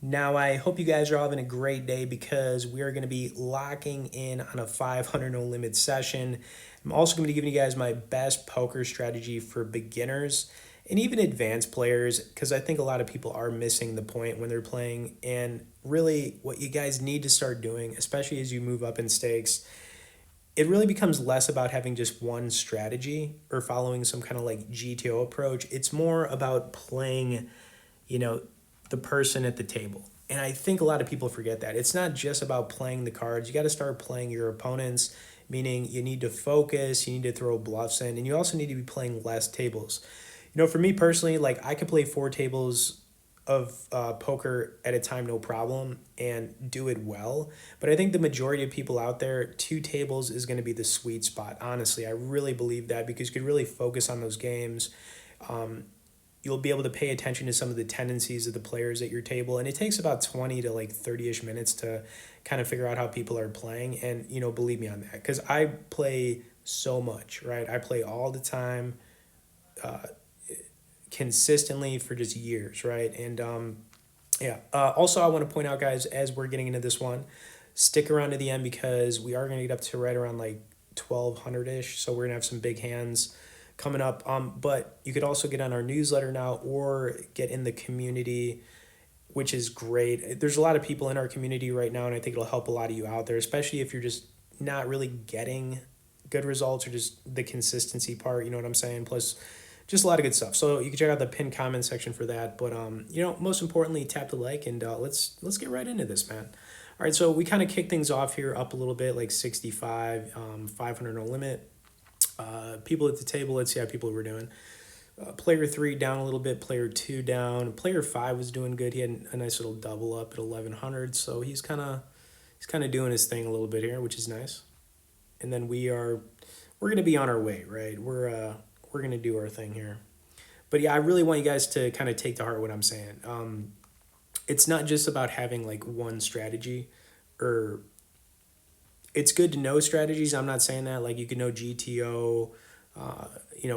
Now, I hope you guys are all having a great day because we are going to be locking in on a 500 no limit session. I'm also going to be giving you guys my best poker strategy for beginners and even advanced players because I think a lot of people are missing the point when they're playing. And really, what you guys need to start doing, especially as you move up in stakes, it really becomes less about having just one strategy or following some kind of like GTO approach. It's more about playing, you know, the person at the table. And I think a lot of people forget that. It's not just about playing the cards. You got to start playing your opponents, meaning you need to focus, you need to throw bluffs in, and you also need to be playing less tables. For me personally, like I could play 4 tables of poker at a time, no problem, and do it well. But I think the majority of people out there, 2 tables is going to be the sweet spot. Honestly, I really believe that because you could really focus on those games. You'll be able to pay attention to some of the tendencies of the players at your table, and it takes about 20 to like 30ish minutes to kind of figure out how people are playing. And believe me on that because I play so much, right? I play all the time, consistently for just years, right? And yeah. Also, I want to point out, guys, as we're getting into this one, stick around to the end because we are going to get up to right around like 1200 ish. So we're going to have some big hands coming up. But you could also get on our newsletter now or get in the community, which is great. There's a lot of people in our community right now, and I think it'll help a lot of you out there, especially if you're just not really getting good results or just the consistency part. You know what I'm saying? Plus, just a lot of good stuff. So you can check out the pinned comment section for that. But most importantly, tap the like and let's get right into this, man. All right, so we kind of kick things off here up a little bit, like 65, 500 no limit. People at the table. Let's see how people were doing. Player 3 down a little bit. Player 2 down. Player 5 was doing good. He had a nice little double up at 1100. So he's kind of doing his thing a little bit here, which is nice. And then we're gonna be on our way, right? We're gonna do our thing here. But yeah, I really want you guys to kind of take to heart what I'm saying. It's not just about having like one strategy, or it's good to know strategies. I'm not saying that like you can know GTO,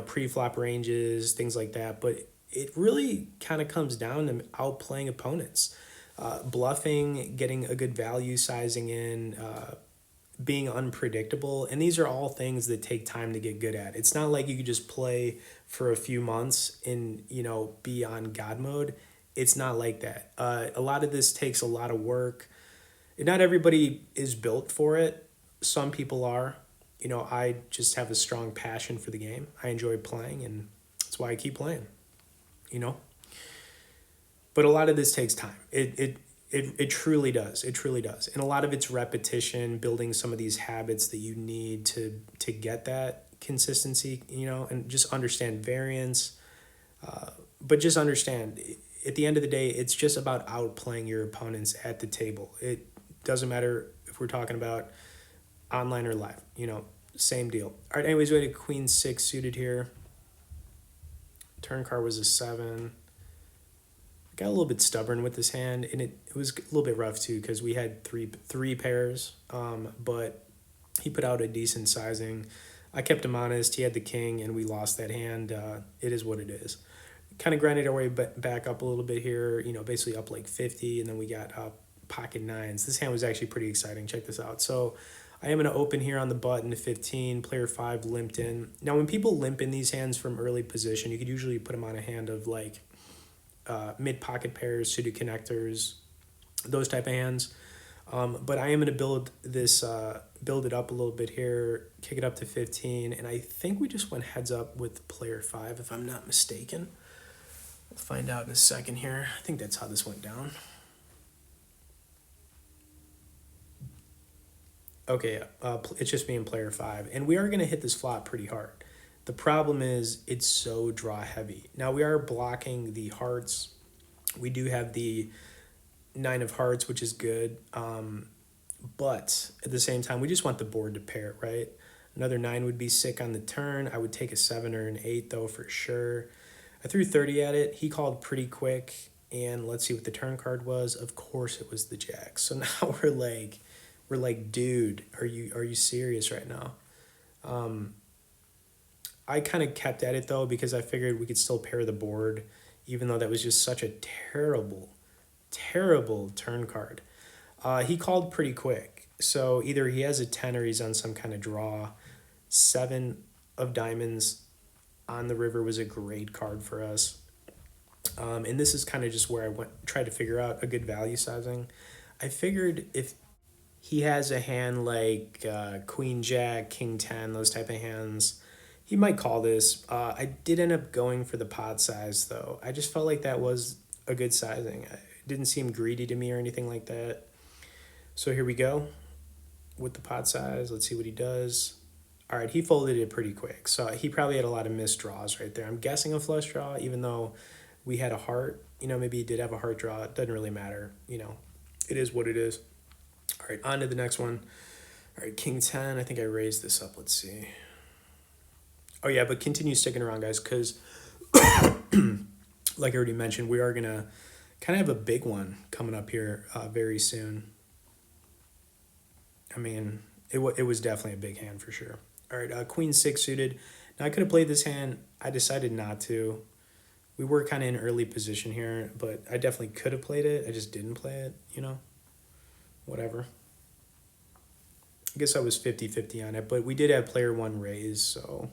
pre-flop ranges, things like that. But it really kind of comes down to outplaying opponents, bluffing, getting a good value sizing in, being unpredictable. And these are all things that take time to get good at. It's not like you could just play for a few months and, be on God mode. It's not like that. A lot of this takes a lot of work. Not everybody is built for it. Some people are. I just have a strong passion for the game. I enjoy playing, and that's why I keep playing, you know? But a lot of this takes time. It truly does. It truly does. And a lot of it's repetition, building some of these habits that you need to get that consistency, and just understand variance. But just understand, at the end of the day, it's just about outplaying your opponents at the table. It doesn't matter if we're talking about online or live, same deal. All right, anyways, we had a queen 6 suited here. Turn card was a 7. Got a little bit stubborn with this hand, and it was a little bit rough too because we had three pairs, but he put out a decent sizing. I kept him honest. He had the king, and we lost that hand. It is what it is. Kind of grinded our way back up a little bit here, basically up like 50, and then we got pocket 9s. This hand was actually pretty exciting. Check this out. So I am going to open here on the button to 15. Player 5 limped in. Now, when people limp in these hands from early position, you could usually put them on a hand of like mid pocket pairs, suited connectors, those type of hands. But I am going to build it up a little bit here, kick it up to 15, and I think we just went heads up with player 5, if I'm not mistaken. We'll find out in a second here. I think that's how this went down. Okay, it's just me and player 5, and we are going to hit this flop pretty hard. The problem is it's so draw heavy. Now we are blocking the hearts. We do have the 9 of hearts, which is good. But at the same time, we just want the board to pair, right? Another 9 would be sick on the turn. I would take a 7 or an 8 though for sure. I threw 30 at it. He called pretty quick, and let's see what the turn card was. Of course it was the jack. So now we're like, dude, are you serious right now? I kind of kept at it though because I figured we could still pair the board, even though that was just such a terrible terrible turn card. He called pretty quick. So either he has a 10 or he's on some kind of draw. Seven of diamonds on the river was a great card for us. And this is kind of just where I went tried to figure out a good value sizing. I figured if he has a hand like Queen Jack, King 10, those type of hands, he might call this. I did end up going for the pot size though. I just felt like that was a good sizing. It didn't seem greedy to me or anything like that. So here we go with the pot size. Let's see what he does. All right, he folded it pretty quick. So he probably had a lot of missed draws right there. I'm guessing a flush draw, even though we had a heart. Maybe he did have a heart draw. It doesn't really matter. It is what it is. All right, on to the next one. All right, King 10. I think I raised this up. Let's see. Oh, yeah, but continue sticking around, guys, because like I already mentioned, we are going to kind of have a big one coming up here very soon. I mean, it was definitely a big hand for sure. All right, Queen 6 suited. Now, I could have played this hand. I decided not to. We were kind of in early position here, but I definitely could have played it. I just didn't play it, Whatever. I guess I was 50-50 on it, but we did have player 1 raise, so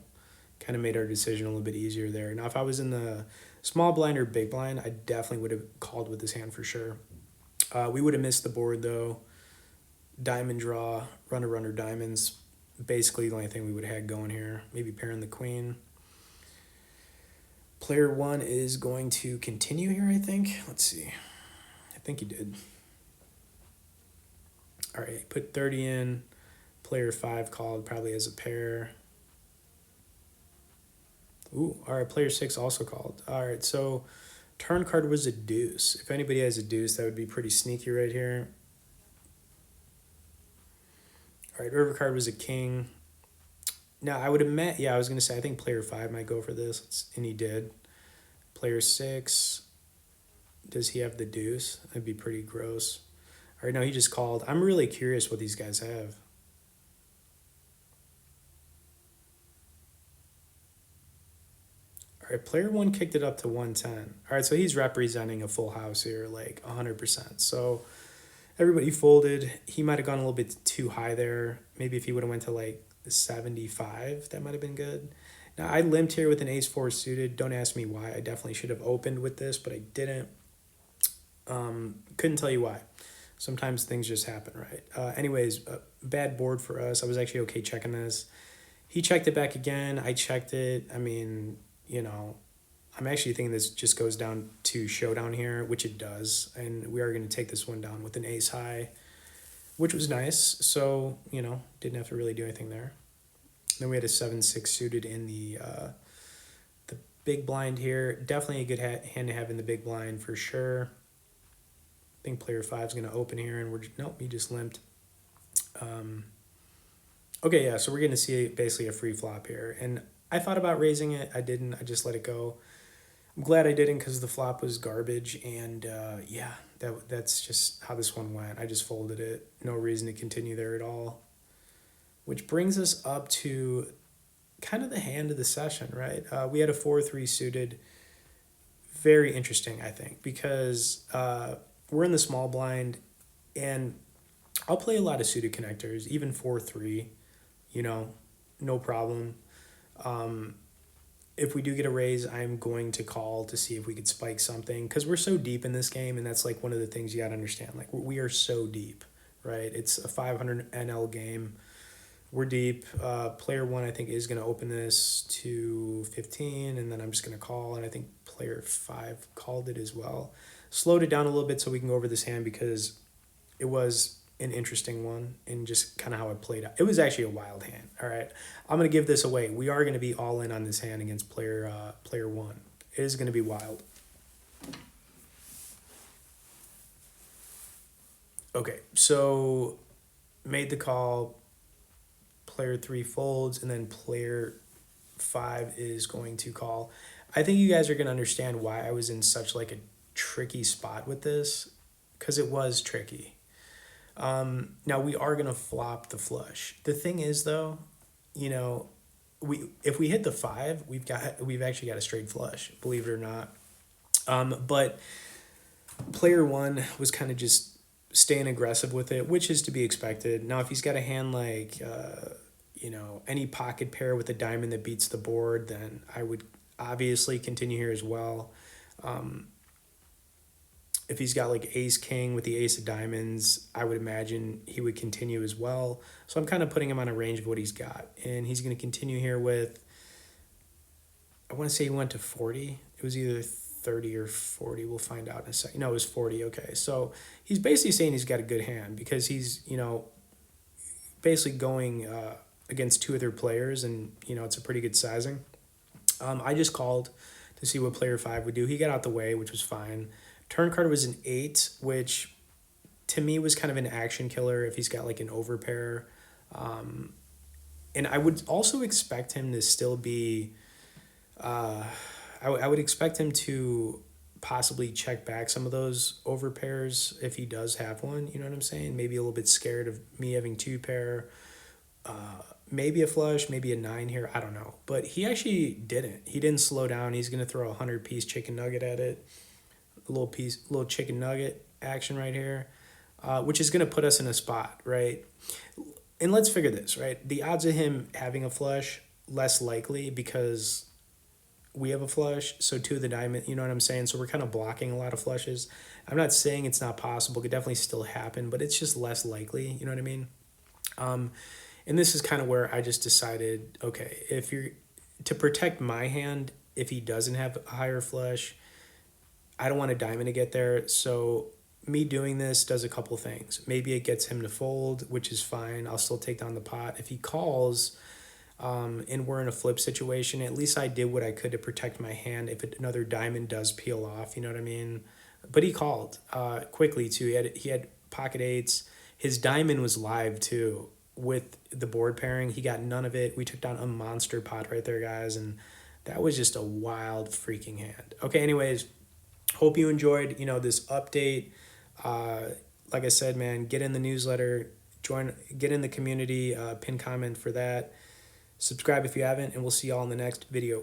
kind of made our decision a little bit easier there. Now, if I was in the small blind or big blind, I definitely would have called with this hand for sure. We would have missed the board, though. Diamond draw, runner, diamonds. Basically the only thing we would have had going here. Maybe pairing the queen. Player 1 is going to continue here, I think. Let's see. I think he did. All right, put 30 in. Player 5 called probably as a pair. Ooh, all right, player 6 also called. All right, so turn card was a deuce. If anybody has a deuce, that would be pretty sneaky right here. All right, river card was a king. Now, I would have met, I was going to say, I think player 5 might go for this, and he did. Player 6, does he have the deuce? That'd be pretty gross. All right, no, he just called. I'm really curious what these guys have. All right, player 1 kicked it up to 110. All right, so he's representing a full house here, like 100%. So everybody folded. He might have gone a little bit too high there. Maybe if he would have went to like 75, that might have been good. Now, I limped here with an ace-4 suited. Don't ask me why. I definitely should have opened with this, but I didn't. Couldn't tell you why. Sometimes things just happen, right? Anyways, bad board for us. I was actually okay checking this. He checked it back again. I checked it. I mean, I'm actually thinking this just goes down to showdown here, which it does. And we are going to take this one down with an ace high, which was nice. So, didn't have to really do anything there. Then we had a 7-6 suited in the big blind here. Definitely a good hand to have in the big blind for sure. I think player 5 is going to open here, and nope, he just limped. Okay, yeah, so we're going to see basically a free flop here. And I thought about raising it. I didn't. I just let it go. I'm glad I didn't because the flop was garbage. And that's just how this one went. I just folded it. No reason to continue there at all. Which brings us up to kind of the hand of the session, right? We had a 4-3 suited. Very interesting, I think, because we're in the small blind, and I'll play a lot of suited connectors, even 4-3, no problem. If we do get a raise, I'm going to call to see if we could spike something, because we're so deep in this game, and that's like one of the things you got to understand. Like, we are so deep, right? It's a 500 NL game. We're deep. Player 1, I think, is going to open this to 15, and then I'm just going to call, and I think player 5 called it as well. Slowed it down a little bit so we can go over this hand because it was an interesting one and just kind of how it played out. It was actually a wild hand, all right? I'm going to give this away. We are going to be all in on this hand against player 1. It is going to be wild. Okay, so made the call. Player 3 folds, and then player 5 is going to call. I think you guys are going to understand why I was in such like a tricky spot with this, because it was tricky. Now we are going to flop the flush. The thing is, though, if we hit the 5, we've actually got a straight flush, believe it or not. But Player one was kind of just staying aggressive with it, which is to be expected. Now, if he's got a hand like, any pocket pair with a diamond that beats the board, then I would obviously continue here as well. Um, if he's got like ace king with the ace of diamonds, I would imagine he would continue as well. So I'm kind of putting him on a range of what he's got. And he's going to continue here with, I want to say he went to 40. It was either 30 or 40. We'll find out in a second. No, it was 40. Okay. So he's basically saying he's got a good hand because he's, basically going against two other players, and, it's a pretty good sizing. I just called to see what player five would do. He got out the way, which was fine. Turn card was an 8, which to me was kind of an action killer if he's got like an overpair. And I would also expect him to still be, I would expect him to possibly check back some of those overpairs if he does have one. You know what I'm saying? Maybe a little bit scared of me having two pair. Maybe a flush, maybe a 9 here. I don't know. But he actually didn't. He didn't slow down. He's going to throw a 100-piece chicken nugget at it. Little chicken nugget action right here, which is going to put us in a spot, right? And let's figure this, right? The odds of him having a flush, less likely because we have a flush. So two of the diamond, you know what I'm saying? So we're kind of blocking a lot of flushes. I'm not saying it's not possible. It could definitely still happen, but it's just less likely. You know what I mean? And this is kind of where I just decided, okay, if you're to protect my hand, if he doesn't have a higher flush, I don't want a diamond to get there. So me doing this does a couple things. Maybe it gets him to fold, which is fine. I'll still take down the pot. If he calls, and we're in a flip situation, at least I did what I could to protect my hand if another diamond does peel off, you know what I mean? But he called quickly too. He had pocket eights. His diamond was live too with the board pairing. He got none of it. We took down a monster pot right there, guys, and that was just a wild freaking hand. Okay, anyways, hope you enjoyed, this update. Like I said, man, get in the newsletter, get in the community, pin comment for that. Subscribe if you haven't, and we'll see y'all in the next video.